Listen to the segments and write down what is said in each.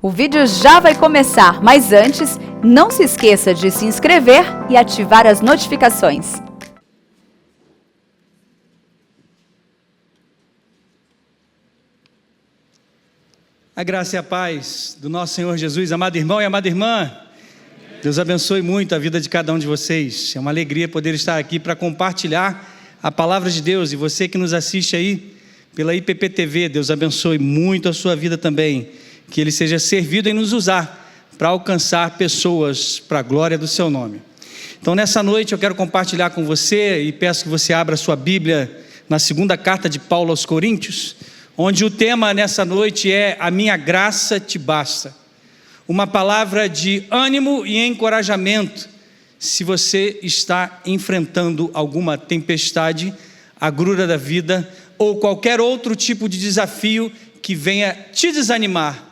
O vídeo já vai começar, mas antes, não se esqueça de se inscrever e ativar as notificações. A graça e a paz do nosso Senhor Jesus, amado irmão e amada irmã. Deus abençoe muito a vida de cada um de vocês. É uma alegria poder estar aqui para compartilhar a palavra de Deus. E você que nos assiste aí pela IPP-TV, Deus abençoe muito a sua vida também. Que Ele seja servido em nos usar para alcançar pessoas para a glória do Seu nome. Então nessa noite eu quero compartilhar com você e peço que você abra a sua Bíblia na segunda carta de Paulo aos Coríntios, onde o tema nessa noite é a minha graça te basta. Uma palavra de ânimo e encorajamento se você está enfrentando alguma tempestade, agrura da vida ou qualquer outro tipo de desafio que venha te desanimar.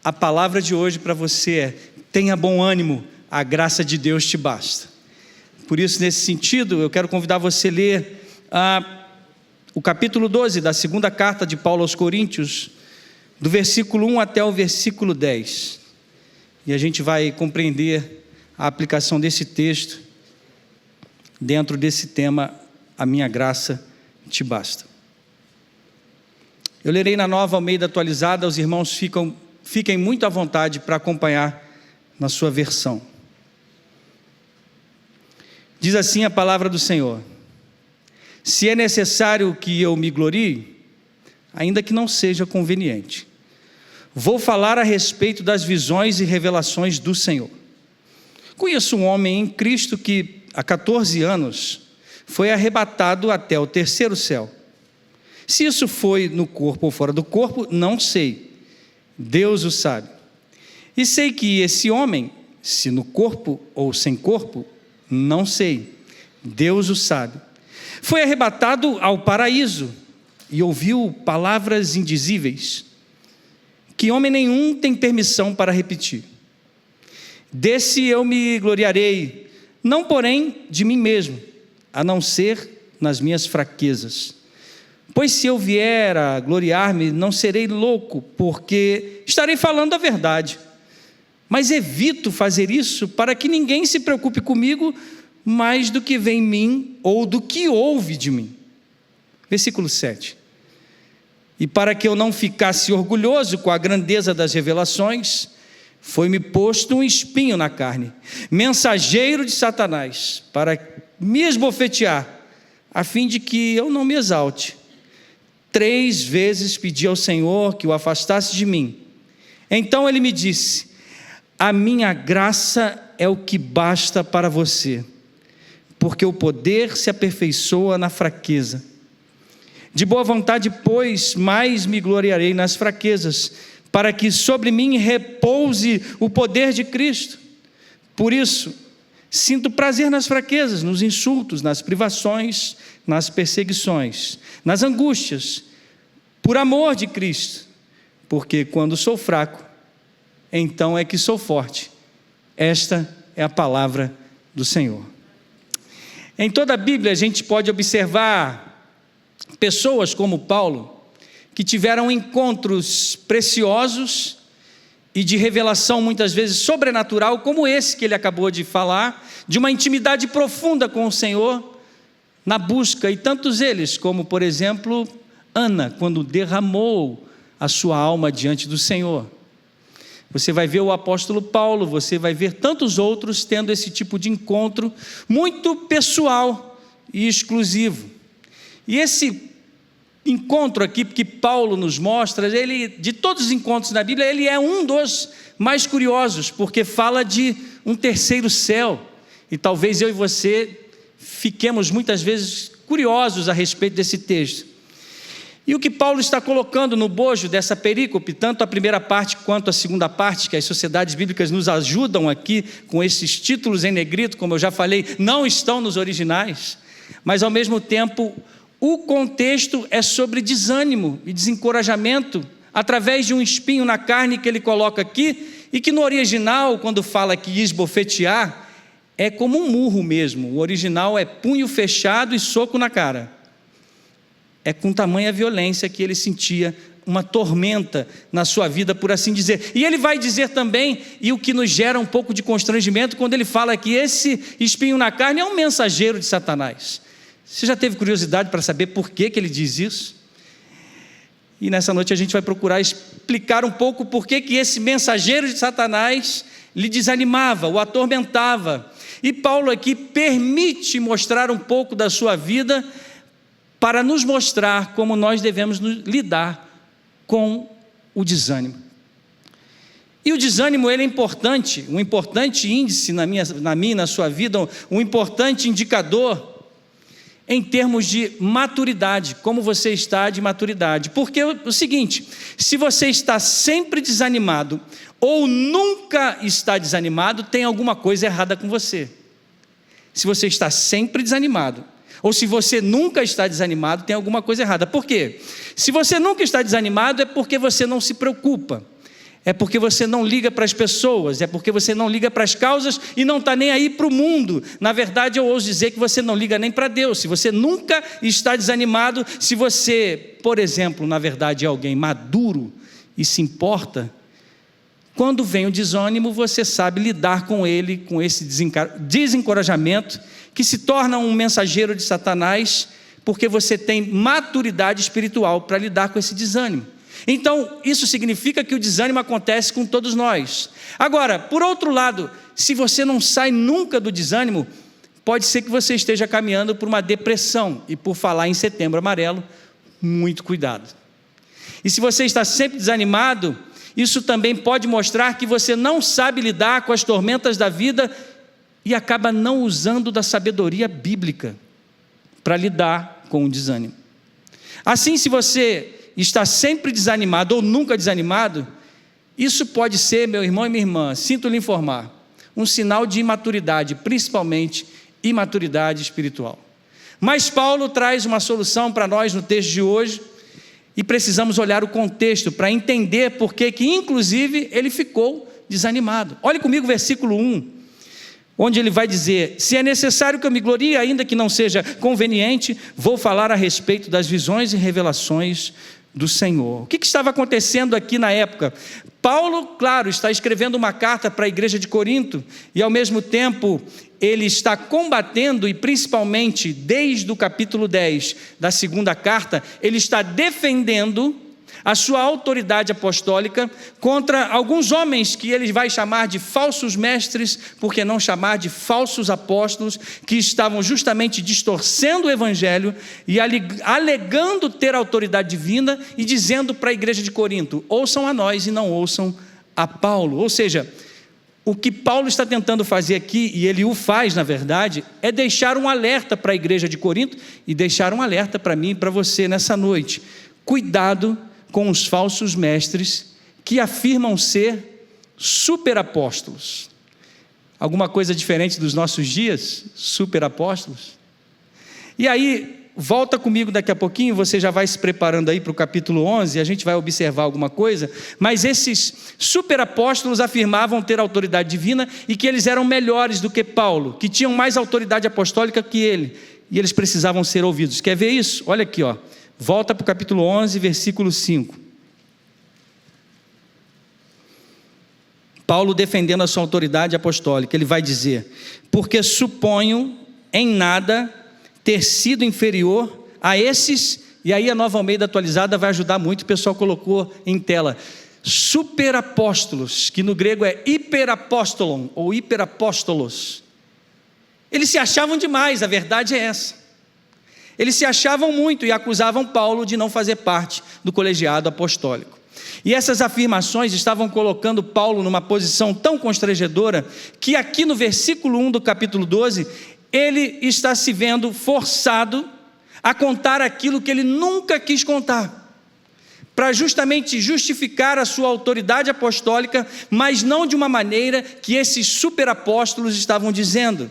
A palavra de hoje para você é: tenha bom ânimo, a graça de Deus te basta. Por isso, nesse sentido, eu quero convidar você a ler o capítulo 12 da segunda carta de Paulo aos Coríntios, do versículo 1 até o versículo 10. E a gente vai compreender a aplicação desse texto dentro desse tema, a minha graça te basta. Eu lerei na Nova Almeida Atualizada, os irmãos fiquem muito à vontade para acompanhar na sua versão. Diz assim a palavra do Senhor: se é necessário que eu me glorie, ainda que não seja conveniente, vou falar a respeito das visões e revelações do Senhor. Conheço um homem em Cristo que, há 14 anos, foi arrebatado até o terceiro céu. Se isso foi no corpo ou fora do corpo, não sei. Deus o sabe. E sei que esse homem, se no corpo ou sem corpo, não sei. Deus o sabe. Foi arrebatado ao paraíso e ouviu palavras indizíveis, que homem nenhum tem permissão para repetir. Desse eu me gloriarei, não porém de mim mesmo, a não ser nas minhas fraquezas. Pois se eu vier a gloriar-me, não serei louco, porque estarei falando a verdade. Mas evito fazer isso para que ninguém se preocupe comigo mais do que vê em mim ou do que ouve de mim. Versículo 7. E para que eu não ficasse orgulhoso com a grandeza das revelações, foi-me posto um espinho na carne, mensageiro de Satanás, para me esbofetear, a fim de que eu não me exalte. 3 vezes pedi ao Senhor que o afastasse de mim. Então ele me disse: a minha graça é o que basta para você, porque o poder se aperfeiçoa na fraqueza. De boa vontade, pois, mais me gloriarei nas fraquezas, para que sobre mim repouse o poder de Cristo. Por isso, sinto prazer nas fraquezas, nos insultos, nas privações, nas perseguições, nas angústias, por amor de Cristo, porque quando sou fraco, então é que sou forte. Esta é a palavra do Senhor. Em toda a Bíblia a gente pode observar pessoas como Paulo, que tiveram encontros preciosos e de revelação muitas vezes sobrenatural, como esse que ele acabou de falar, de uma intimidade profunda com o Senhor, na busca, e tantos eles, como por exemplo, Ana, quando derramou a sua alma diante do Senhor. Você vai ver o apóstolo Paulo, você vai ver tantos outros tendo esse tipo de encontro muito pessoal e exclusivo. E esse encontro aqui que Paulo nos mostra, ele, de todos os encontros na Bíblia, ele é um dos mais curiosos, porque fala de um terceiro céu. E talvez eu e você fiquemos muitas vezes curiosos a respeito desse texto. E o que Paulo está colocando no bojo dessa perícope, tanto a primeira parte quanto a segunda parte, que as sociedades bíblicas nos ajudam aqui com esses títulos em negrito, como eu já falei, não estão nos originais, mas ao mesmo tempo o contexto é sobre desânimo e desencorajamento, através de um espinho na carne que ele coloca aqui, e que no original, quando fala que esbofetear, é como um murro mesmo. O original é punho fechado e soco na cara. É com tamanha violência que ele sentia uma tormenta na sua vida, por assim dizer. E ele vai dizer também, e o que nos gera um pouco de constrangimento, quando ele fala que esse espinho na carne é um mensageiro de Satanás. Você já teve curiosidade para saber por que ele diz isso? E nessa noite a gente vai procurar explicar um pouco por que esse mensageiro de Satanás lhe desanimava, o atormentava. E Paulo aqui permite mostrar um pouco da sua vida para nos mostrar como nós devemos lidar com o desânimo. E o desânimo, ele é importante, um importante índice na minha e na sua vida, um importante indicador em termos de maturidade, como você está de maturidade. Porque é o seguinte, se você está sempre desanimado ou nunca está desanimado, tem alguma coisa errada com você. Se você está sempre desanimado, ou se você nunca está desanimado, tem alguma coisa errada. Por quê? Se você nunca está desanimado, é porque você não se preocupa. É porque você não liga para as pessoas, é porque você não liga para as causas e não está nem aí para o mundo. Na verdade, eu ouso dizer que você não liga nem para Deus. Se você nunca está desanimado, se você, por exemplo, na verdade é alguém maduro e se importa, quando vem o desânimo, você sabe lidar com ele, com esse desencorajamento, que se torna um mensageiro de Satanás, porque você tem maturidade espiritual para lidar com esse desânimo. Então, isso significa que o desânimo acontece com todos nós. Agora, por outro lado, se você não sai nunca do desânimo, pode ser que você esteja caminhando por uma depressão. E por falar em Setembro Amarelo, muito cuidado. E se você está sempre desanimado, isso também pode mostrar que você não sabe lidar com as tormentas da vida e acaba não usando da sabedoria bíblica para lidar com o desânimo. Assim, se você está sempre desanimado ou nunca desanimado, isso pode ser, meu irmão e minha irmã, sinto lhe informar, um sinal de imaturidade, principalmente imaturidade espiritual. Mas Paulo traz uma solução para nós no texto de hoje, e precisamos olhar o contexto para entender por que inclusive ele ficou desanimado. Olhe comigo o versículo 1, onde ele vai dizer: se é necessário que eu me glorie, ainda que não seja conveniente, vou falar a respeito das visões e revelações do Senhor. O que estava acontecendo aqui na época? Paulo, claro, está escrevendo uma carta para a igreja de Corinto, e ao mesmo tempo ele está combatendo, e principalmente desde o capítulo 10 da segunda carta, ele está defendendo a sua autoridade apostólica contra alguns homens que ele vai chamar de falsos mestres, por que não chamar de falsos apóstolos, que estavam justamente distorcendo o evangelho e alegando ter autoridade divina e dizendo para a igreja de Corinto: ouçam a nós e não ouçam a Paulo. Ou seja, o que Paulo está tentando fazer aqui, e ele o faz na verdade, é deixar um alerta para a igreja de Corinto e deixar um alerta para mim e para você nessa noite. Cuidado com os falsos mestres que afirmam ser superapóstolos. Alguma coisa diferente dos nossos dias? Superapóstolos? E aí, volta comigo daqui a pouquinho, você já vai se preparando aí para o capítulo 11, a gente vai observar alguma coisa, mas esses superapóstolos afirmavam ter autoridade divina e que eles eram melhores do que Paulo, que tinham mais autoridade apostólica que ele, e eles precisavam ser ouvidos. Quer ver isso? Olha aqui, ó. Volta para o capítulo 11, versículo 5. Paulo defendendo a sua autoridade apostólica, ele vai dizer: porque suponho em nada ter sido inferior a esses, e aí a Nova Almeida atualizada vai ajudar muito, o pessoal colocou em tela, superapóstolos, que no grego é hiperapóstolon, ou hiperapóstolos. Eles se achavam demais, a verdade é essa. Eles se achavam muito e acusavam Paulo de não fazer parte do colegiado apostólico. E essas afirmações estavam colocando Paulo numa posição tão constrangedora que aqui no versículo 1 do capítulo 12, ele está se vendo forçado a contar aquilo que ele nunca quis contar, para justamente justificar a sua autoridade apostólica, mas não de uma maneira que esses superapóstolos estavam dizendo.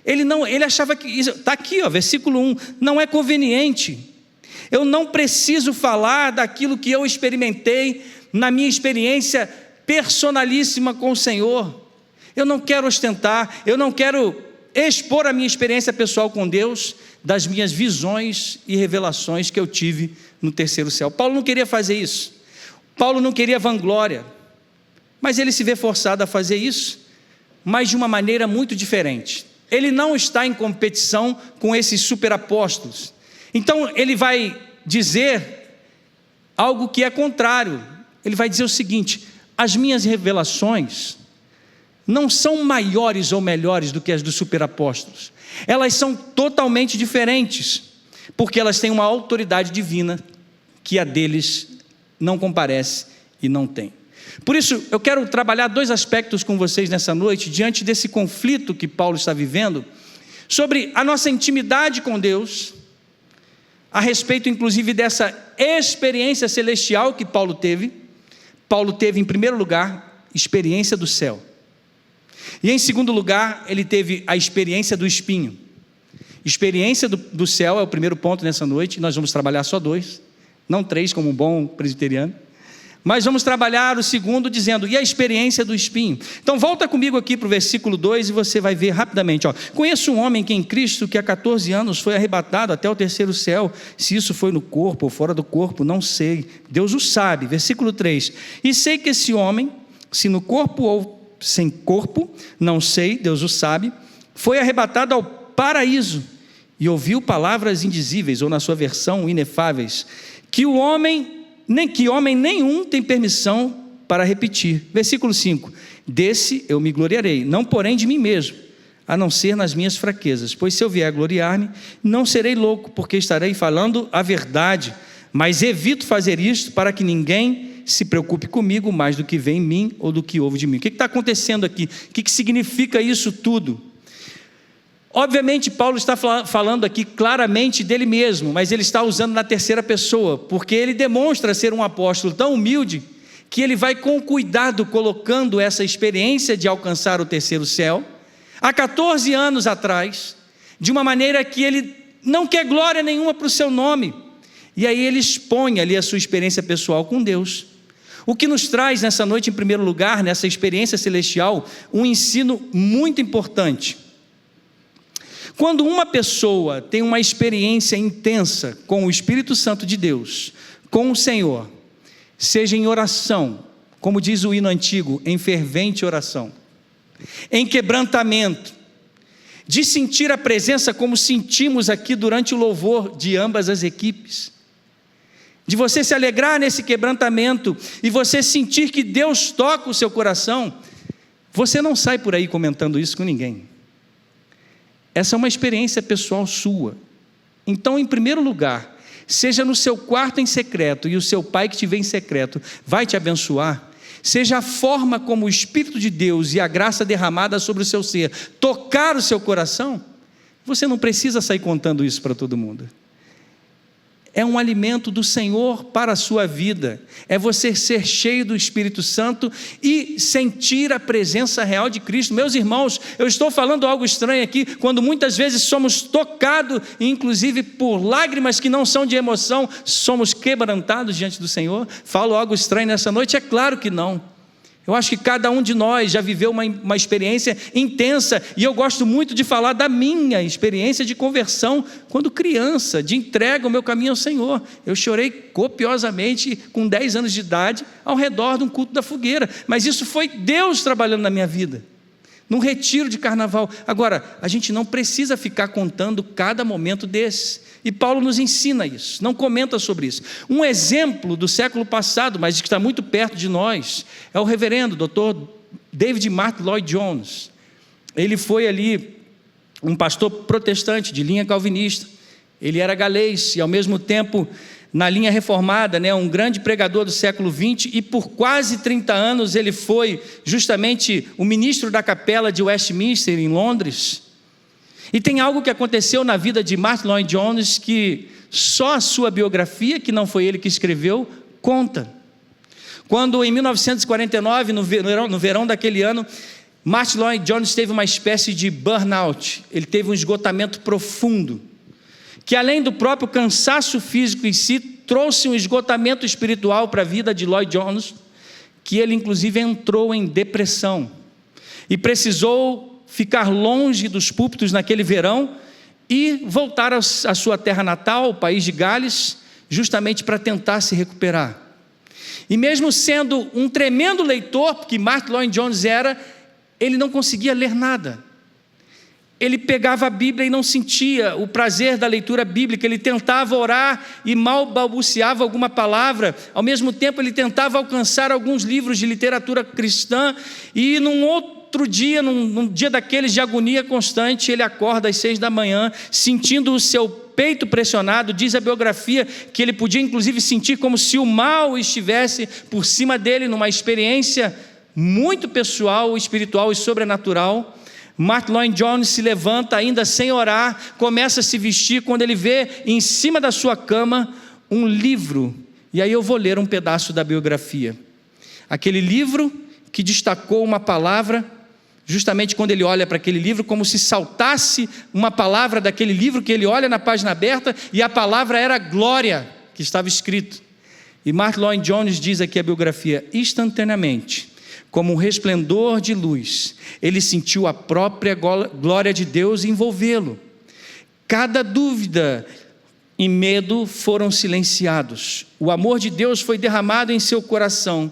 Ele achava que, está aqui, ó, versículo 1, não é conveniente, eu não preciso falar daquilo que eu experimentei na minha experiência personalíssima com o Senhor, eu não quero ostentar, eu não quero expor a minha experiência pessoal com Deus, das minhas visões e revelações que eu tive no terceiro céu. Paulo não queria fazer isso, Paulo não queria vanglória, mas ele se vê forçado a fazer isso, mas de uma maneira muito diferente. Ele não está em competição com esses superapóstolos. Então ele vai dizer algo que é contrário. Ele vai dizer o seguinte: as minhas revelações não são maiores ou melhores do que as dos superapóstolos. Elas são totalmente diferentes, porque elas têm uma autoridade divina que a deles não comparece e não tem. Por isso, eu quero trabalhar dois aspectos com vocês nessa noite, diante desse conflito que Paulo está vivendo, sobre a nossa intimidade com Deus, a respeito inclusive dessa experiência celestial que Paulo teve. Paulo teve, em primeiro lugar, experiência do céu. E em segundo lugar, ele teve a experiência do espinho. Experiência do céu é o primeiro ponto nessa noite. Nós vamos trabalhar só 2, não 3, como um bom presbiteriano. Mas vamos trabalhar o segundo dizendo, e a experiência do espinho? Então volta comigo aqui para o versículo 2 e você vai ver rapidamente. Conheço um homem que em Cristo, que há 14 anos foi arrebatado até o terceiro céu. Se isso foi no corpo ou fora do corpo, não sei. Deus o sabe. Versículo 3. E sei que esse homem, se no corpo ou sem corpo, não sei, Deus o sabe, foi arrebatado ao paraíso e ouviu palavras indizíveis, ou na sua versão, inefáveis, que homem nenhum tem permissão para repetir. Versículo 5. Desse eu me gloriarei, não porém de mim mesmo, a não ser nas minhas fraquezas, pois se eu vier a gloriar-me, não serei louco, porque estarei falando a verdade, mas evito fazer isto para que ninguém se preocupe comigo mais do que vê em mim ou do que ouve de mim. O que está acontecendo aqui? O que significa isso tudo? Obviamente Paulo está falando aqui claramente dele mesmo, mas ele está usando na terceira pessoa, porque ele demonstra ser um apóstolo tão humilde, que ele vai com cuidado colocando essa experiência de alcançar o terceiro céu, há 14 anos atrás, de uma maneira que ele não quer glória nenhuma para o seu nome, e aí ele expõe ali a sua experiência pessoal com Deus. O que nos traz nessa noite, em primeiro lugar, nessa experiência celestial, um ensino muito importante. Quando uma pessoa tem uma experiência intensa com o Espírito Santo de Deus, com o Senhor, seja em oração, como diz o hino antigo, em fervente oração, em quebrantamento, de sentir a presença como sentimos aqui durante o louvor de ambas as equipes, de você se alegrar nesse quebrantamento e você sentir que Deus toca o seu coração, você não sai por aí comentando isso com ninguém. Essa é uma experiência pessoal sua. Então, em primeiro lugar, seja no seu quarto em secreto, e o seu pai que te vê em secreto vai te abençoar, seja a forma como o Espírito de Deus e a graça derramada sobre o seu ser tocar o seu coração, você não precisa sair contando isso para todo mundo. É um alimento do Senhor para a sua vida, é você ser cheio do Espírito Santo e sentir a presença real de Cristo. Meus irmãos, eu estou falando algo estranho aqui, quando muitas vezes somos tocados, inclusive por lágrimas que não são de emoção, somos quebrantados diante do Senhor. Falo algo estranho nessa noite? É claro que não. Eu acho que cada um de nós já viveu uma experiência intensa, e eu gosto muito de falar da minha experiência de conversão quando criança, de entrega o meu caminho ao Senhor. Eu chorei copiosamente com 10 anos de idade ao redor de um culto da fogueira, mas isso foi Deus trabalhando na minha vida, num retiro de carnaval. Agora, a gente não precisa ficar contando cada momento desse, e Paulo nos ensina isso, não comenta sobre isso. Um exemplo do século passado, mas que está muito perto de nós, é o reverendo Dr. David Martyn Lloyd-Jones. Ele foi ali um pastor protestante de linha calvinista. Ele era galês e ao mesmo tempo na linha reformada, um grande pregador do século XX, e por quase 30 anos ele foi justamente o ministro da capela de Westminster, em Londres. E tem algo que aconteceu na vida de Martyn Lloyd-Jones que só a sua biografia, que não foi ele que escreveu, conta. Quando em 1949, no verão daquele ano, Martyn Lloyd-Jones teve uma espécie de burnout, ele teve um esgotamento profundo, que além do próprio cansaço físico em si, trouxe um esgotamento espiritual para a vida de Lloyd-Jones, que ele inclusive entrou em depressão, e precisou ficar longe dos púlpitos naquele verão, e voltar à sua terra natal, o país de Gales, justamente para tentar se recuperar. E mesmo sendo um tremendo leitor, porque Martyn Lloyd-Jones era, ele não conseguia ler nada. Ele pegava a Bíblia e não sentia o prazer da leitura bíblica. Ele tentava orar e mal balbuciava alguma palavra. Ao mesmo tempo, ele tentava alcançar alguns livros de literatura cristã. E num outro dia, num dia daqueles de agonia constante, ele acorda às 6 da manhã, sentindo o seu peito pressionado. Diz a biografia que ele podia inclusive sentir como se o mal estivesse por cima dele, numa experiência muito pessoal, espiritual e sobrenatural. Martyn Lloyd-Jones se levanta ainda sem orar, começa a se vestir, quando ele vê em cima da sua cama um livro. E aí eu vou ler um pedaço da biografia. Aquele livro que destacou uma palavra, justamente quando ele olha para aquele livro, como se saltasse uma palavra daquele livro que ele olha na página aberta, e a palavra era glória, que estava escrito. E Martyn Lloyd-Jones diz aqui a biografia: instantaneamente, como um resplendor de luz, ele sentiu a própria glória de Deus envolvê-lo. Cada dúvida e medo foram silenciados. O amor de Deus foi derramado em seu coração.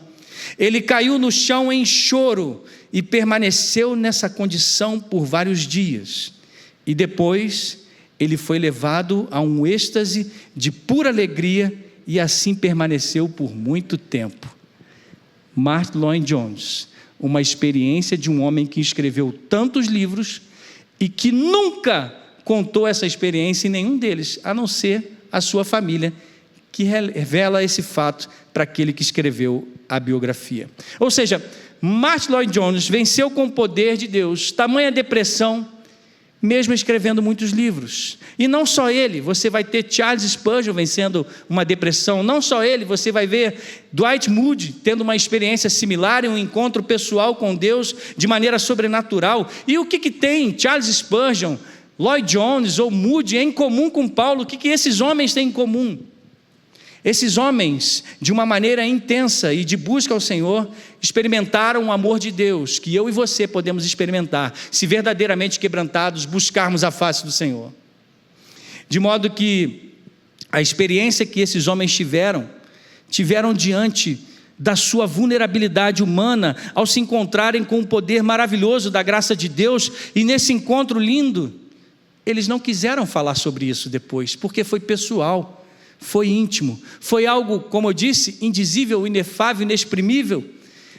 Ele caiu no chão em choro e permaneceu nessa condição por vários dias. E depois ele foi levado a um êxtase de pura alegria e assim permaneceu por muito tempo. Martyn Lloyd-Jones, uma experiência de um homem que escreveu tantos livros e que nunca contou essa experiência em nenhum deles, a não ser a sua família, que revela esse fato para aquele que escreveu a biografia. Ou seja, Martyn Lloyd-Jones venceu com o poder de Deus tamanha depressão, mesmo escrevendo muitos livros. E não só ele, você vai ter Charles Spurgeon vencendo uma depressão. Não só ele, você vai ver Dwight Moody tendo uma experiência similar em um encontro pessoal com Deus de maneira sobrenatural. E o que tem Charles Spurgeon, Lloyd-Jones ou Moody em comum com Paulo? O que esses homens têm em comum? Esses homens, de uma maneira intensa e de busca ao Senhor, experimentaram o amor de Deus, que eu e você podemos experimentar, se verdadeiramente quebrantados, buscarmos a face do Senhor. De modo que a experiência que esses homens tiveram diante da sua vulnerabilidade humana, ao se encontrarem com o poder maravilhoso da graça de Deus, e nesse encontro lindo, eles não quiseram falar sobre isso depois, porque foi pessoal. Foi íntimo, foi algo, como eu disse, indizível, inefável, inexprimível.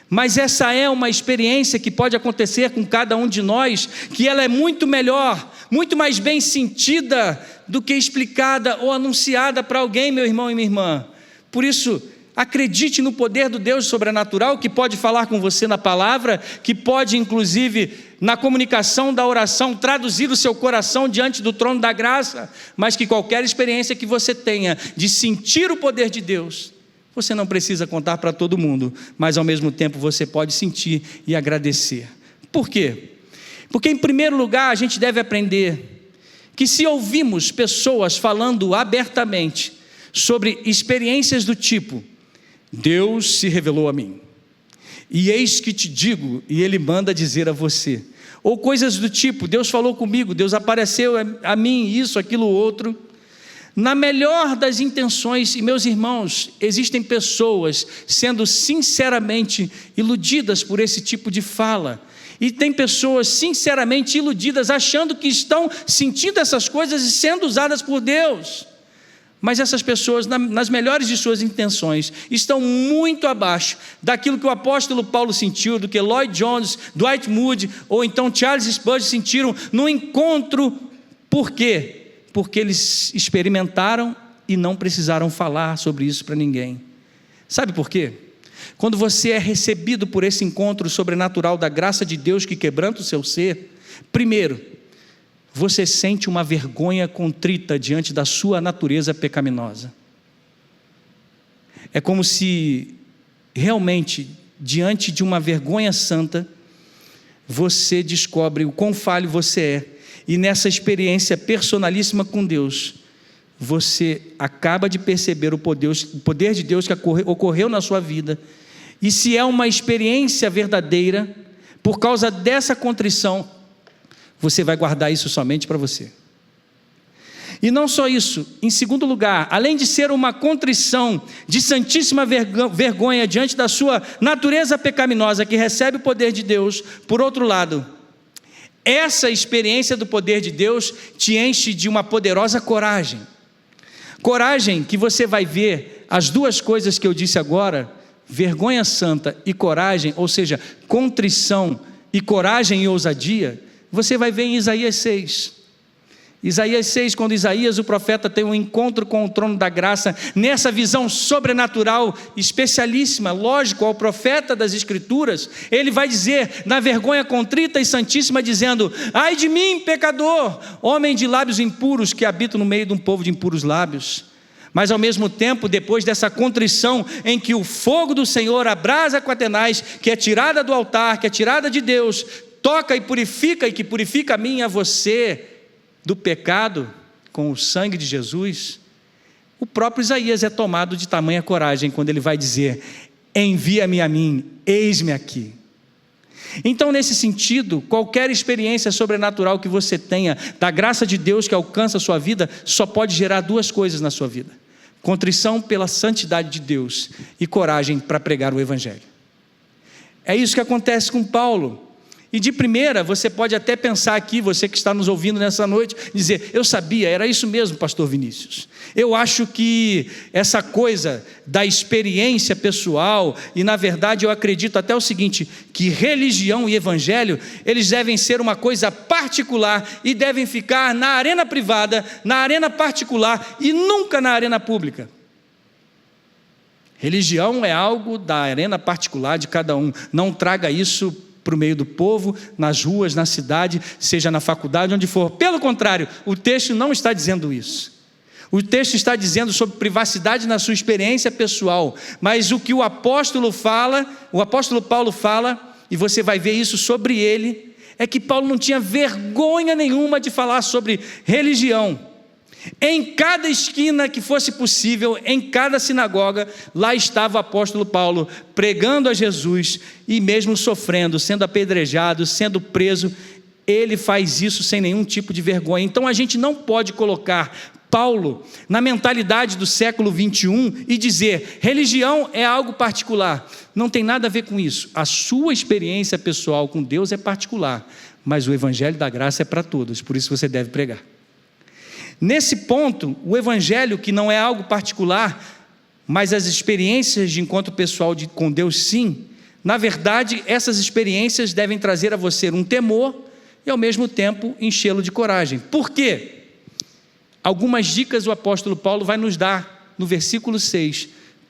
Mas essa é uma experiência que pode acontecer com cada um de nós, que ela é muito melhor, muito mais bem sentida do que explicada ou anunciada para alguém, meu irmão e minha irmã. Por isso, acredite no poder do Deus sobrenatural, que pode falar com você na palavra, que pode inclusive na comunicação da oração traduzir o seu coração diante do trono da graça, mas que qualquer experiência que você tenha de sentir o poder de Deus, você não precisa contar para todo mundo, mas ao mesmo tempo você pode sentir e agradecer. Por quê? Porque em primeiro lugar a gente deve aprender que se ouvimos pessoas falando abertamente sobre experiências do tipo: Deus se revelou a mim, e eis que te digo, e Ele manda dizer a você, ou coisas do tipo: Deus falou comigo, Deus apareceu a mim, isso, aquilo, outro. Na melhor das intenções, e meus irmãos, existem pessoas sendo sinceramente iludidas por esse tipo de fala, e tem pessoas sinceramente iludidas, achando que estão sentindo essas coisas e sendo usadas por Deus. Mas essas pessoas, nas melhores de suas intenções, estão muito abaixo daquilo que o apóstolo Paulo sentiu, do que Lloyd-Jones, Dwight Moody ou então Charles Spurgeon sentiram no encontro. Por quê? Porque eles experimentaram e não precisaram falar sobre isso para ninguém. Sabe por quê? Quando você é recebido por esse encontro sobrenatural da graça de Deus que quebranta o seu ser, primeiro, você sente uma vergonha contrita diante da sua natureza pecaminosa. É como se realmente, diante de uma vergonha santa, você descobre o quão falho você é, e nessa experiência personalíssima com Deus, você acaba de perceber o poder de Deus que ocorreu na sua vida. E se é uma experiência verdadeira, por causa dessa contrição, você vai guardar isso somente para você. E não só isso, em segundo lugar, além de ser uma contrição de santíssima vergonha diante da sua natureza pecaminosa que recebe o poder de Deus, por outro lado, essa experiência do poder de Deus te enche de uma poderosa coragem. Coragem que você vai ver as duas coisas que eu disse agora, vergonha santa e coragem, ou seja, contrição e coragem e ousadia, você vai ver em Isaías 6. Isaías 6, quando Isaías, o profeta, tem um encontro com o trono da graça, nessa visão sobrenatural, especialíssima, lógico, ao profeta das Escrituras, ele vai dizer, na vergonha contrita e santíssima, dizendo: ai de mim, pecador, homem de lábios impuros, que habito no meio de um povo de impuros lábios. Mas ao mesmo tempo, depois dessa contrição, em que o fogo do Senhor abrasa Quatenais, que é tirada do altar, que é tirada de Deus, toca e purifica, e que purifica a mim e a você, do pecado, com o sangue de Jesus, o próprio Isaías é tomado de tamanha coragem, quando ele vai dizer: envia-me a mim, eis-me aqui. Então, nesse sentido, qualquer experiência sobrenatural que você tenha, da graça de Deus que alcança a sua vida, só pode gerar duas coisas na sua vida: contrição pela santidade de Deus e coragem para pregar o Evangelho. É isso que acontece com Paulo. E de primeira, você pode até pensar aqui, você que está nos ouvindo nessa noite, dizer: eu sabia, era isso mesmo, pastor Vinícius. Eu acho que essa coisa da experiência pessoal, e na verdade eu acredito até o seguinte, que religião e evangelho, eles devem ser uma coisa particular e devem ficar na arena privada, na arena particular e nunca na arena pública. Religião é algo da arena particular de cada um, não traga isso para o meio do povo, nas ruas, na cidade, seja na faculdade, onde for. Pelo contrário, o texto não está dizendo isso. O texto está dizendo sobre privacidade na sua experiência pessoal, mas o que o apóstolo Paulo fala, e você vai ver isso sobre ele, é que Paulo não tinha vergonha nenhuma de falar sobre religião. Em cada esquina que fosse possível, em cada sinagoga, lá estava o apóstolo Paulo pregando a Jesus, e mesmo sofrendo, sendo apedrejado, sendo preso, ele faz isso sem nenhum tipo de vergonha. Então a gente não pode colocar Paulo na mentalidade do século 21 e dizer: religião é algo particular. Não tem nada a ver com isso. A sua experiência pessoal com Deus é particular, mas o evangelho da graça é para todos, por isso você deve pregar. Nesse ponto, o evangelho, que não é algo particular, mas as experiências de encontro pessoal com Deus, sim, na verdade, essas experiências devem trazer a você um temor e ao mesmo tempo enchê-lo de coragem. Por quê? Algumas dicas o apóstolo Paulo vai nos dar no versículo 6.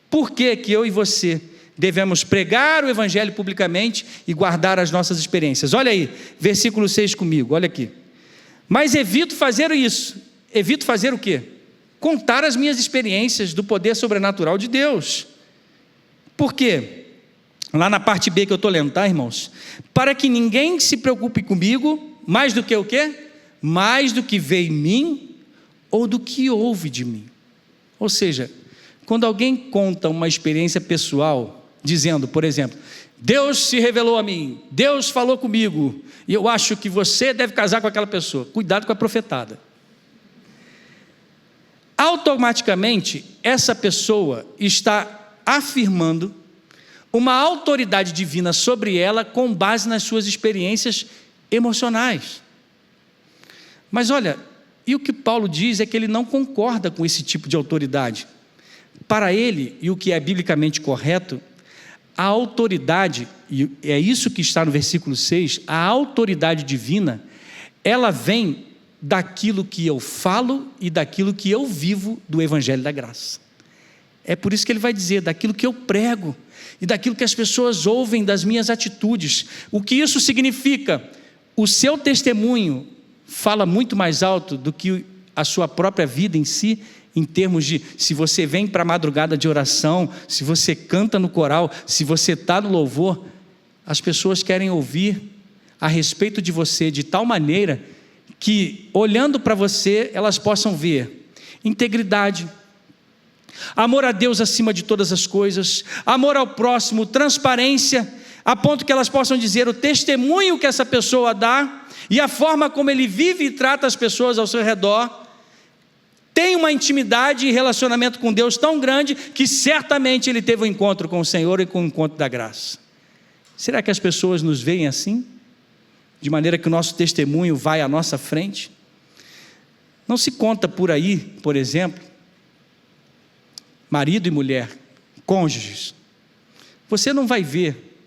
Por que que eu e você devemos pregar o evangelho publicamente e guardar as nossas experiências? Olha aí, versículo 6 comigo, olha aqui. Mas evito fazer isso. Evito fazer o quê? Contar as minhas experiências do poder sobrenatural de Deus. Por quê? Lá na parte B que eu estou lendo, tá, irmãos? Para que ninguém se preocupe comigo, mais do que o quê? Mais do que vê em mim, ou do que ouve de mim. Ou seja, quando alguém conta uma experiência pessoal, dizendo, por exemplo: Deus se revelou a mim, Deus falou comigo, e eu acho que você deve casar com aquela pessoa. Cuidado com a profetada. Automaticamente, essa pessoa está afirmando uma autoridade divina sobre ela com base nas suas experiências emocionais. Mas olha, e o que Paulo diz é que ele não concorda com esse tipo de autoridade. Para ele, e o que é biblicamente correto, a autoridade, e é isso que está no versículo 6, a autoridade divina, ela vem daquilo que eu falo e daquilo que eu vivo do evangelho da graça. É por isso que ele vai dizer, daquilo que eu prego e daquilo que as pessoas ouvem das minhas atitudes. O que isso significa? O seu testemunho fala muito mais alto do que a sua própria vida em si, em termos de se você vem para a madrugada de oração, se você canta no coral, se você está no louvor, as pessoas querem ouvir a respeito de você de tal maneira que, olhando para você, elas possam ver integridade, amor a Deus acima de todas as coisas, amor ao próximo, transparência, a ponto que elas possam dizer o testemunho que essa pessoa dá e a forma como ele vive e trata as pessoas ao seu redor tem uma intimidade e relacionamento com Deus tão grande que certamente ele teve um encontro com o Senhor e com o encontro da graça. Será que as pessoas nos veem assim? De maneira que o nosso testemunho vai à nossa frente? Não se conta por aí, por exemplo, marido e mulher, cônjuges. Você não vai ver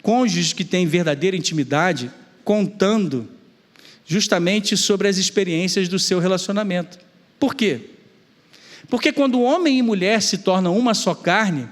cônjuges que têm verdadeira intimidade contando justamente sobre as experiências do seu relacionamento. Por quê? Porque quando homem e mulher se tornam uma só carne,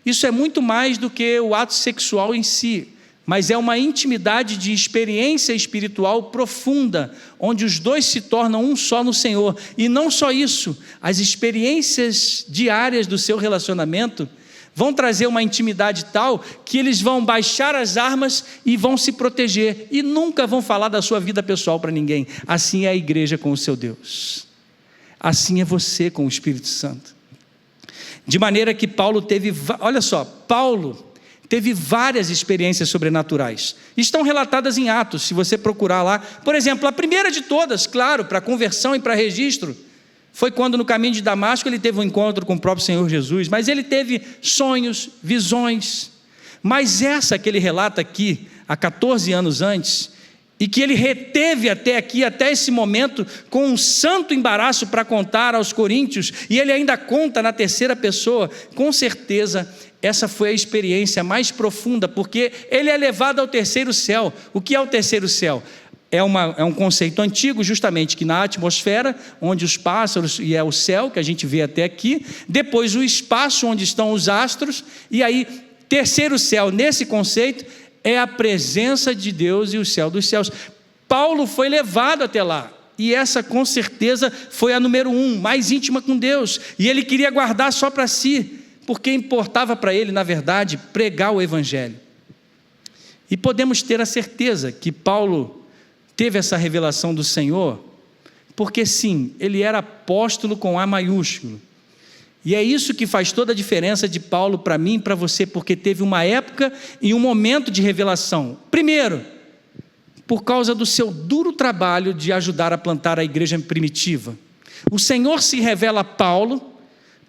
isso é muito mais do que o ato sexual em si, mas é uma intimidade de experiência espiritual profunda, onde os dois se tornam um só no Senhor. E não só isso, as experiências diárias do seu relacionamento vão trazer uma intimidade tal que eles vão baixar as armas e vão se proteger, e nunca vão falar da sua vida pessoal para ninguém. Assim é a igreja com o seu Deus, assim é você com o Espírito Santo. De maneira que Paulo teve, olha só, Paulo teve várias experiências sobrenaturais, estão relatadas em Atos, se você procurar lá. Por exemplo, a primeira de todas, claro, para conversão e para registro, foi quando no caminho de Damasco ele teve um encontro com o próprio Senhor Jesus, mas ele teve sonhos, visões, mas essa que ele relata aqui, há 14 anos antes, e que ele reteve até aqui, até esse momento, com um santo embaraço para contar aos coríntios, e ele ainda conta na terceira pessoa, com certeza essa foi a experiência mais profunda, porque ele é levado ao terceiro céu. O que é o terceiro céu? É um conceito antigo, justamente, que na atmosfera, onde os pássaros, e é o céu que a gente vê até aqui, depois o espaço onde estão os astros, e aí, terceiro céu, nesse conceito, é a presença de Deus e o céu dos céus. Paulo foi levado até lá, e essa com certeza foi a número 1, mais íntima com Deus, e ele queria guardar só para si, porque importava para ele, na verdade, pregar o Evangelho. E podemos ter a certeza que Paulo teve essa revelação do Senhor, porque sim, ele era apóstolo com A maiúsculo, e é isso que faz toda a diferença de Paulo para mim e para você, porque teve uma época e um momento de revelação. Primeiro, por causa do seu duro trabalho de ajudar a plantar a igreja primitiva. O Senhor se revela a Paulo,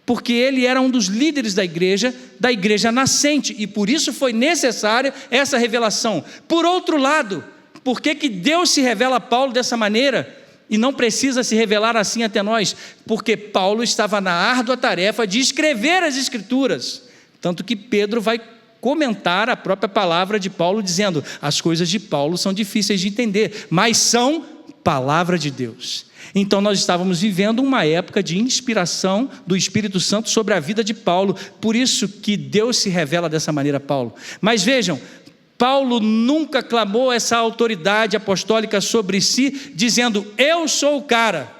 porque ele era um dos líderes da igreja nascente, e por isso foi necessária essa revelação. Por outro lado, por que Deus se revela a Paulo dessa maneira e não precisa se revelar assim até nós? Porque Paulo estava na árdua tarefa de escrever as Escrituras, tanto que Pedro vai comentar a própria palavra de Paulo, dizendo: as coisas de Paulo são difíceis de entender, mas são palavra de Deus. Então nós estávamos vivendo uma época de inspiração do Espírito Santo sobre a vida de Paulo, por isso que Deus se revela dessa maneira a Paulo. Mas vejam, Paulo nunca clamou essa autoridade apostólica sobre si, dizendo: eu sou o cara.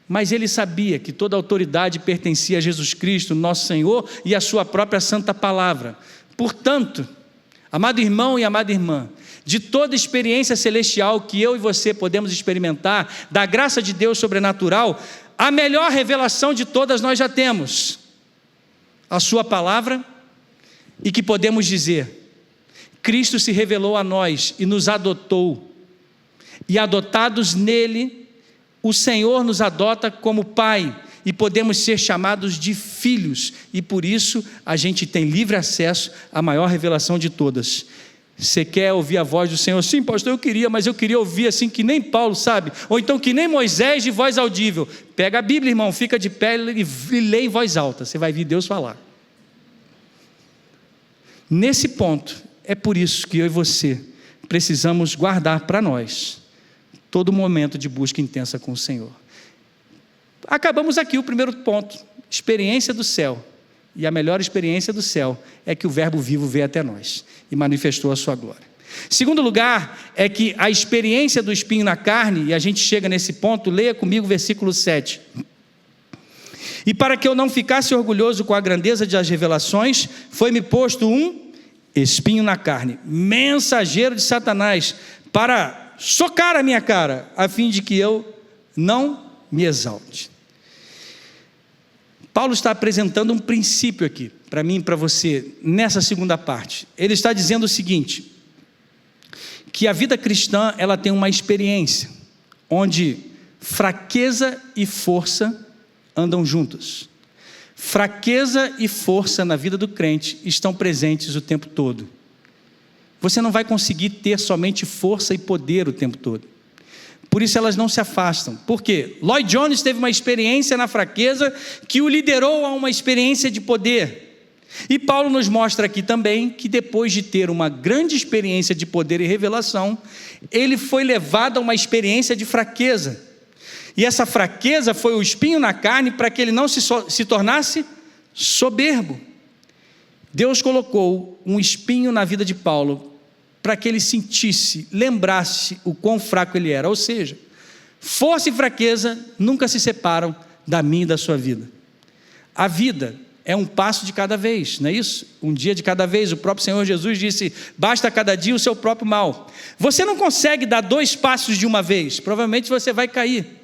Mas ele sabia que toda autoridade pertencia a Jesus Cristo, nosso Senhor, e a sua própria santa palavra. Portanto, amado irmão e amada irmã, de toda experiência celestial que eu e você podemos experimentar, da graça de Deus sobrenatural, a melhor revelação de todas nós já temos: a sua palavra, e que podemos dizer: Cristo se revelou a nós e nos adotou, e adotados nele, o Senhor nos adota como Pai, e podemos ser chamados de filhos, e por isso a gente tem livre acesso à maior revelação de todas. Você quer ouvir a voz do Senhor? Sim, pastor, eu queria, mas eu queria ouvir assim que nem Paulo, sabe? Ou então que nem Moisés, de voz audível. Pega a Bíblia, irmão, fica de pé e lê em voz alta, você vai ver Deus falar. Nesse ponto, é por isso que eu e você precisamos guardar para nós todo momento de busca intensa com o Senhor. Acabamos aqui o primeiro ponto, experiência do céu. E a melhor experiência do céu é que o verbo vivo veio até nós e manifestou a sua glória. Segundo lugar, é que a experiência do espinho na carne, e a gente chega nesse ponto, leia comigo o versículo 7. E para que eu não ficasse orgulhoso com a grandeza das revelações, foi-me posto um espinho na carne, mensageiro de Satanás, para socar a minha cara, a fim de que eu não me exalte. Paulo está apresentando um princípio aqui, para mim e para você, nessa segunda parte. Ele está dizendo o seguinte, que a vida cristã, ela tem uma experiência, onde fraqueza e força andam juntas. Fraqueza e força na vida do crente estão presentes o tempo todo. Você não vai conseguir ter somente força e poder o tempo todo. Por isso elas não se afastam. Por quê? Lloyd Jones teve uma experiência na fraqueza que o liderou a uma experiência de poder. E Paulo nos mostra aqui também que depois de ter uma grande experiência de poder e revelação, ele foi levado a uma experiência de fraqueza. E essa fraqueza foi o espinho na carne para que ele não se tornasse soberbo. Deus colocou um espinho na vida de Paulo para que ele sentisse, lembrasse o quão fraco ele era. Ou seja, força e fraqueza nunca se separam da minha e da sua vida. A vida é um passo de cada vez, não é isso? Um dia de cada vez. O próprio Senhor Jesus disse: basta cada dia o seu próprio mal. Você não consegue dar 2 passos de uma vez, provavelmente você vai cair.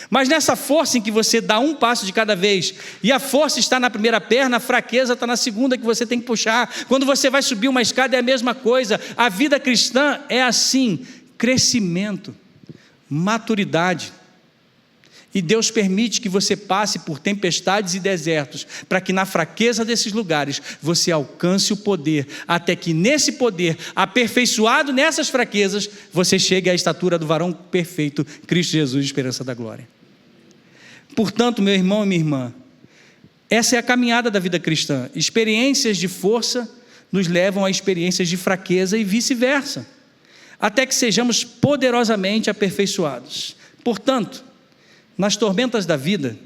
Mas nessa força em que você dá um passo de cada vez, e a força está na primeira perna, a fraqueza está na segunda que você tem que puxar. Quando você vai subir uma escada é a mesma coisa. A vida cristã é assim: crescimento, maturidade. E Deus permite que você passe por tempestades e desertos, para que na fraqueza desses lugares você alcance o poder, até que nesse poder, aperfeiçoado nessas fraquezas, você chegue à estatura do varão perfeito, Cristo Jesus, esperança da glória. Portanto, meu irmão e minha irmã, essa é a caminhada da vida cristã. Experiências de força nos levam a experiências de fraqueza e vice-versa, até que sejamos poderosamente aperfeiçoados. Portanto, nas tormentas da vida,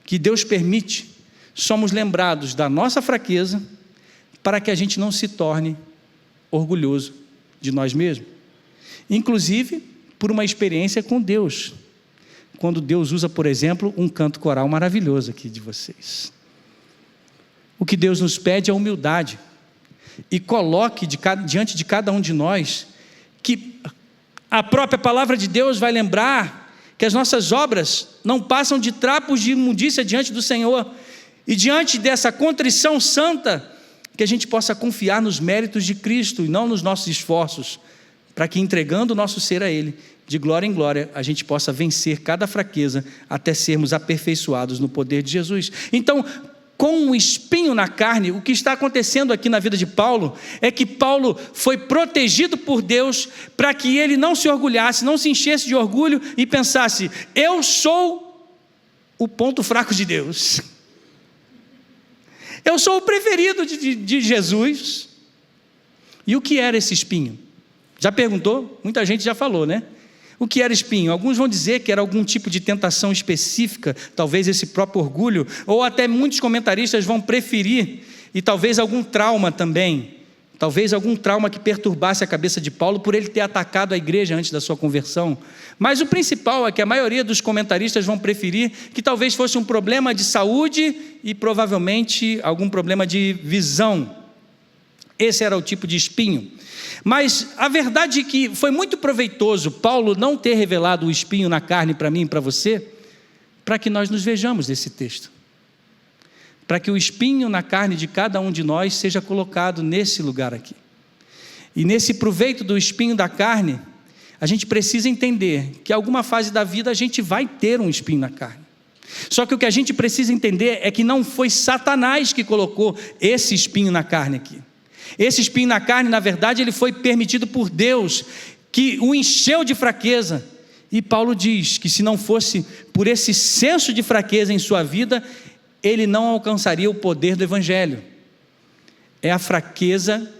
que Deus permite, somos lembrados da nossa fraqueza, para que a gente não se torne orgulhoso de nós mesmos. Inclusive, por uma experiência com Deus. Quando Deus usa, por exemplo, um canto coral maravilhoso aqui de vocês. O que Deus nos pede é humildade. E coloque diante de cada um de nós, que a própria palavra de Deus vai lembrar que as nossas obras não passam de trapos de imundícia diante do Senhor, e diante dessa contrição santa, que a gente possa confiar nos méritos de Cristo e não nos nossos esforços, para que entregando o nosso ser a Ele, de glória em glória, a gente possa vencer cada fraqueza, até sermos aperfeiçoados no poder de Jesus. Então, com um espinho na carne, o que está acontecendo aqui na vida de Paulo, é que Paulo foi protegido por Deus, para que ele não se orgulhasse, não se enchesse de orgulho e pensasse: eu sou o ponto fraco de Deus, eu sou o preferido de Jesus. E o que era esse espinho? Já perguntou? Muita gente já falou, né? O que era espinho? Alguns vão dizer que era algum tipo de tentação específica, talvez esse próprio orgulho, ou até muitos comentaristas vão preferir, e talvez algum trauma também, talvez algum trauma que perturbasse a cabeça de Paulo, por ele ter atacado a igreja antes da sua conversão. Mas o principal é que a maioria dos comentaristas vão preferir que talvez fosse um problema de saúde e provavelmente algum problema de visão. Esse era o tipo de espinho. Mas a verdade é que foi muito proveitoso Paulo não ter revelado o espinho na carne para mim e para você, para que nós nos vejamos nesse texto, para que o espinho na carne de cada um de nós seja colocado nesse lugar aqui. E nesse proveito do espinho da carne, a gente precisa entender que em alguma fase da vida a gente vai ter um espinho na carne. Só que o que a gente precisa entender é que não foi Satanás que colocou esse espinho na carne aqui. Esse espinho na carne, na verdade, ele foi permitido por Deus, que o encheu de fraqueza. E Paulo diz que se não fosse por esse senso de fraqueza em sua vida, ele não alcançaria o poder do Evangelho. É a fraqueza,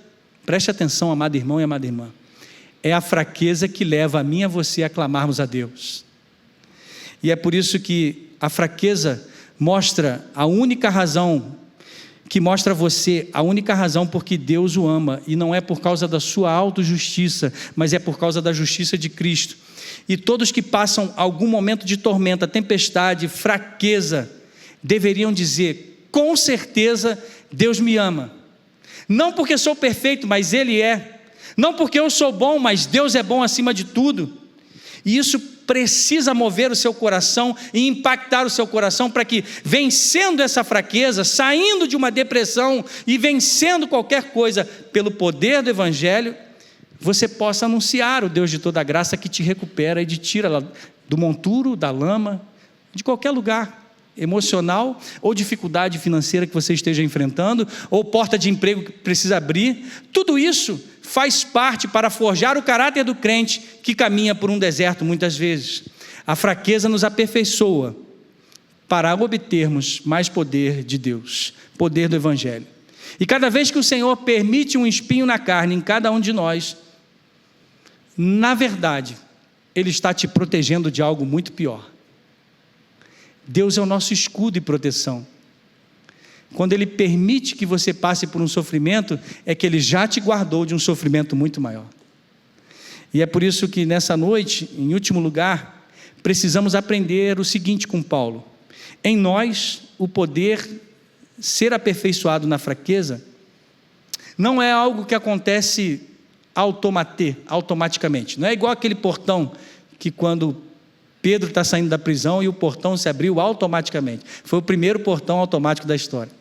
preste atenção, amado irmão e amada irmã, é a fraqueza que leva a mim e a você a clamarmos a Deus. E é por isso que a fraqueza mostra a única razão, que mostra a você a única razão porque Deus o ama, e não é por causa da sua autojustiça, mas é por causa da justiça de Cristo. E todos que passam algum momento de tormenta, tempestade, fraqueza, deveriam dizer: com certeza Deus me ama, não porque sou perfeito, mas Ele é, não porque eu sou bom, mas Deus é bom acima de tudo. E isso precisa mover o seu coração e impactar o seu coração, para que, vencendo essa fraqueza, saindo de uma depressão e vencendo qualquer coisa pelo poder do Evangelho, você possa anunciar o Deus de toda a graça que te recupera e te tira do monturo, da lama, de qualquer lugar emocional ou dificuldade financeira que você esteja enfrentando, ou porta de emprego que precisa abrir. Tudo isso faz parte para forjar o caráter do crente que caminha por um deserto muitas vezes. A fraqueza nos aperfeiçoa para obtermos mais poder de Deus, poder do Evangelho. E cada vez que o Senhor permite um espinho na carne em cada um de nós, na verdade, Ele está te protegendo de algo muito pior. Deus é o nosso escudo e proteção. Quando Ele permite que você passe por um sofrimento, é que Ele já te guardou de um sofrimento muito maior. E é por isso que nessa noite, em último lugar, precisamos aprender o seguinte com Paulo: em nós, o poder ser aperfeiçoado na fraqueza não é algo que acontece automaticamente. Não é igual aquele portão que quando Pedro está saindo da prisão e o portão se abriu automaticamente. Foi o primeiro portão automático da história.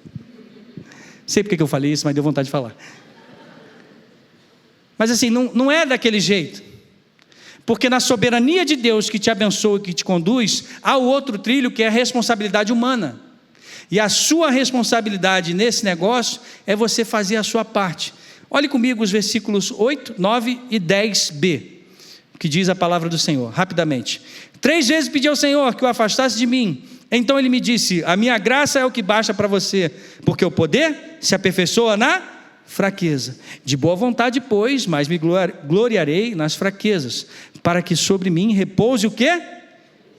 Sei porque eu falei isso, mas deu vontade de falar. Mas assim, não é daquele jeito. Porque na soberania de Deus que te abençoa e que te conduz, há o outro trilho que é a responsabilidade humana. E a sua responsabilidade nesse negócio é você fazer a sua parte. Olhe comigo os versículos 8, 9 e 10b, que diz a palavra do Senhor, rapidamente. 3 vezes pedi ao Senhor que o afastasse de mim. Então Ele me disse: a minha graça é o que basta para você, porque o poder se aperfeiçoa na fraqueza. De boa vontade, pois, mas me gloriarei nas fraquezas, para que sobre mim repouse o quê?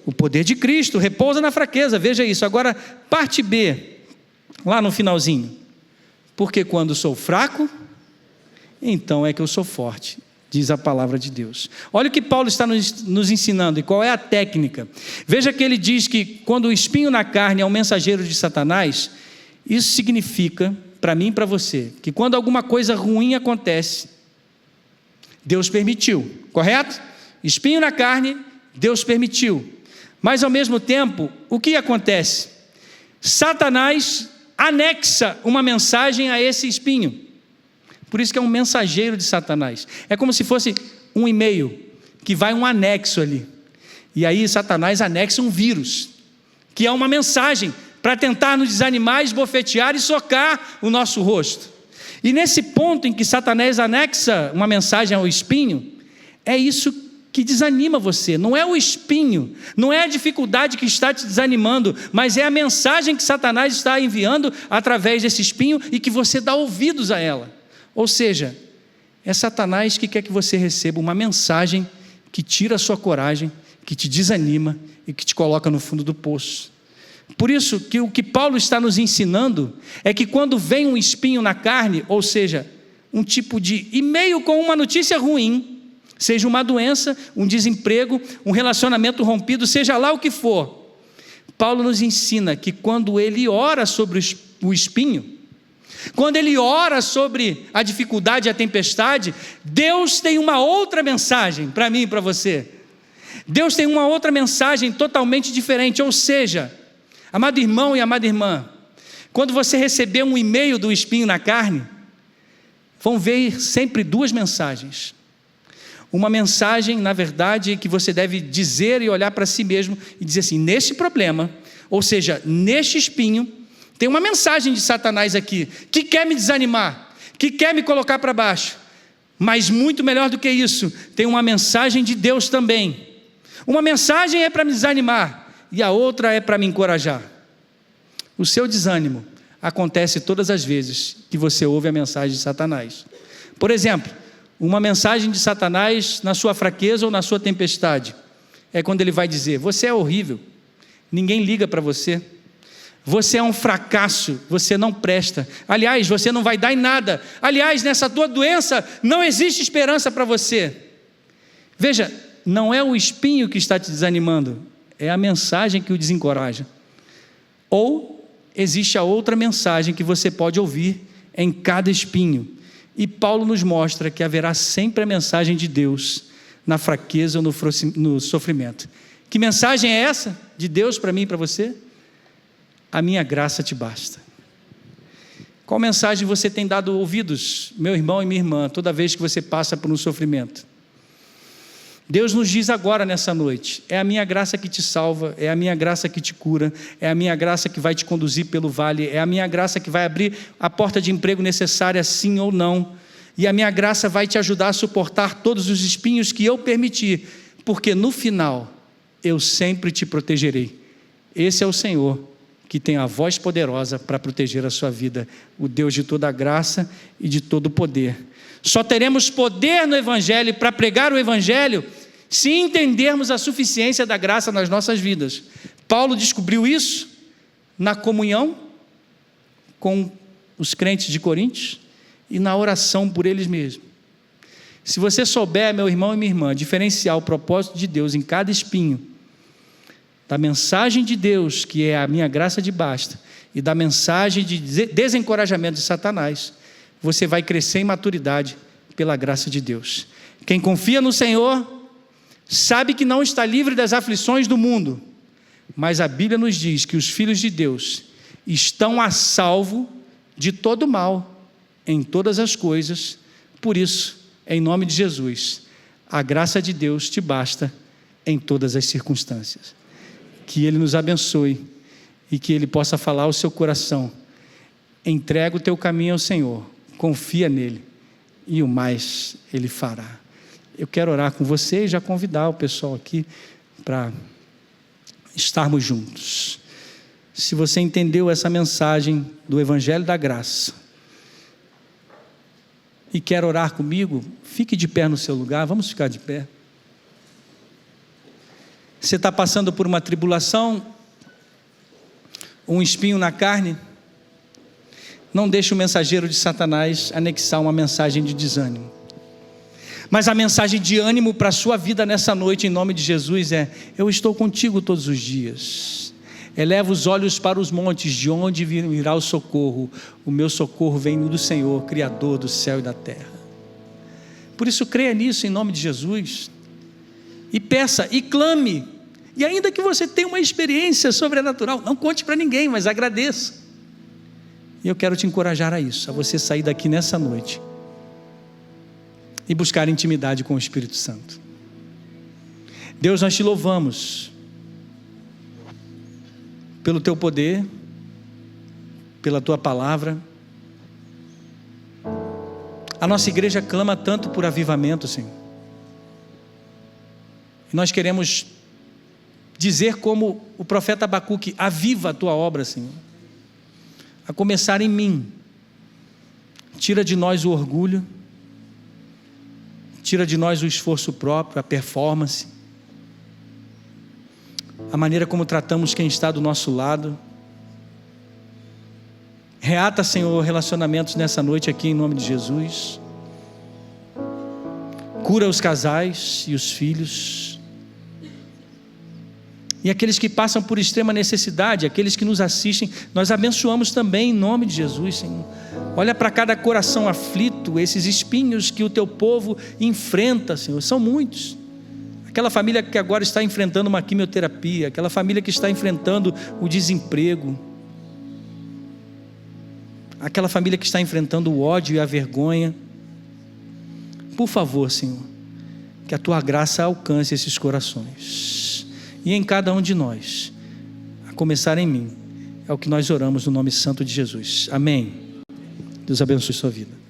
O poder de Cristo, repousa na fraqueza. Veja isso. Agora, parte B, lá no finalzinho. Porque quando sou fraco, então é que eu sou forte, diz a palavra de Deus. Olha o que Paulo está nos ensinando e qual é a técnica. Veja que ele diz que quando o espinho na carne é um mensageiro de Satanás, isso significa, para mim e para você, que quando alguma coisa ruim acontece, Deus permitiu, correto? Espinho na carne, Deus permitiu. Mas ao mesmo tempo, o que acontece? Satanás anexa uma mensagem a esse espinho. Por isso que é um mensageiro de Satanás. É como se fosse um e-mail, que vai um anexo ali. E aí Satanás anexa um vírus, que é uma mensagem para tentar nos desanimar, esbofetear e socar o nosso rosto. E nesse ponto em que Satanás anexa uma mensagem ao espinho, é isso que desanima você. Não é o espinho, não é a dificuldade que está te desanimando, mas é a mensagem que Satanás está enviando através desse espinho e que você dá ouvidos a ela. Ou seja, é Satanás que quer que você receba uma mensagem que tira a sua coragem, que te desanima e que te coloca no fundo do poço. Por isso que o que Paulo está nos ensinando é que quando vem um espinho na carne, ou seja, um tipo de e-mail com uma notícia ruim, seja uma doença, um desemprego, um relacionamento rompido, seja lá o que for, Paulo nos ensina que quando ele ora sobre o espinho, quando ele ora sobre a dificuldade e a tempestade, Deus tem uma outra mensagem para mim e para você. Deus tem uma outra mensagem totalmente diferente. Ou seja, amado irmão e amada irmã, quando você receber um e-mail do espinho na carne, vão ver sempre 2 mensagens. Uma mensagem, na verdade, que você deve dizer e olhar para si mesmo e dizer assim: neste problema, ou seja, neste espinho, tem uma mensagem de Satanás aqui, que quer me desanimar, que quer me colocar para baixo. Mas muito melhor do que isso, tem uma mensagem de Deus também. Uma mensagem é para me desanimar e a outra é para me encorajar. O seu desânimo acontece todas as vezes que você ouve a mensagem de Satanás. Por exemplo, uma mensagem de Satanás na sua fraqueza ou na sua tempestade é quando ele vai dizer: você é horrível, ninguém liga para você, você é um fracasso, você não presta, aliás, você não vai dar em nada, aliás, nessa tua doença não existe esperança para você. Veja, não é o espinho que está te desanimando, é a mensagem que o desencoraja. Ou existe a outra mensagem que você pode ouvir em cada espinho. E Paulo nos mostra que haverá sempre a mensagem de Deus na fraqueza ou no sofrimento. Que mensagem é essa de Deus para mim e para você? A minha graça te basta. Qual mensagem você tem dado ouvidos, meu irmão e minha irmã, toda vez que você passa por um sofrimento? Deus nos diz agora nessa noite: é a minha graça que te salva, é a minha graça que te cura, é a minha graça que vai te conduzir pelo vale, é a minha graça que vai abrir a porta de emprego necessária, sim ou não, e a minha graça vai te ajudar a suportar todos os espinhos que eu permitir, porque no final eu sempre te protegerei. Esse é o Senhor que tem a voz poderosa para proteger a sua vida, o Deus de toda a graça e de todo o poder. Só teremos poder no Evangelho para pregar o Evangelho se entendermos a suficiência da graça nas nossas vidas. Paulo descobriu isso na comunhão com os crentes de Coríntios e na oração por eles mesmos. Se você souber, meu irmão e minha irmã, diferenciar o propósito de Deus em cada espinho, da mensagem de Deus, que é a minha graça de basta, e da mensagem de desencorajamento de Satanás, você vai crescer em maturidade pela graça de Deus. Quem confia no Senhor sabe que não está livre das aflições do mundo, mas a Bíblia nos diz que os filhos de Deus estão a salvo de todo mal, em todas as coisas. Por isso, em nome de Jesus, a graça de Deus te basta em todas as circunstâncias. Que Ele nos abençoe e que Ele possa falar ao seu coração: entrega o teu caminho ao Senhor, confia nele e o mais Ele fará. Eu quero orar com você e já convidar o pessoal aqui para estarmos juntos. Se você entendeu essa mensagem do Evangelho da Graça e quer orar comigo, fique de pé no seu lugar. Vamos ficar de pé. Você está passando por uma tribulação, um espinho na carne? Não deixe o mensageiro de Satanás anexar uma mensagem de desânimo. Mas a mensagem de ânimo para a sua vida nessa noite, em nome de Jesus, é: eu estou contigo todos os dias. Eleva os olhos para os montes, de onde virá o socorro? O meu socorro vem do Senhor, Criador do céu e da terra. Por isso, creia nisso em nome de Jesus. E peça, e clame. E ainda que você tenha uma experiência sobrenatural, não conte para ninguém, mas agradeça. E eu quero te encorajar a isso, a você sair daqui nessa noite e buscar intimidade com o Espírito Santo. Deus, nós te louvamos pelo teu poder, pela tua palavra. A nossa igreja clama tanto por avivamento, Senhor. E nós queremos dizer como o profeta Abacuque: aviva a tua obra, Senhor, a começar em mim. Tira de nós o orgulho, tira de nós o esforço próprio, a performance, a maneira como tratamos quem está do nosso lado. Reata, Senhor, relacionamentos nessa noite aqui em nome de Jesus. Cura os casais e os filhos. E aqueles que passam por extrema necessidade, aqueles que nos assistem, nós abençoamos também em nome de Jesus, Senhor. Olha para cada coração aflito, esses espinhos que o teu povo enfrenta, Senhor, são muitos. Aquela família que agora está enfrentando uma quimioterapia, aquela família que está enfrentando o desemprego, aquela família que está enfrentando o ódio e a vergonha. Por favor, Senhor, que a tua graça alcance esses corações. E em cada um de nós, a começar em mim, é o que nós oramos no nome santo de Jesus. Amém. Deus abençoe sua vida.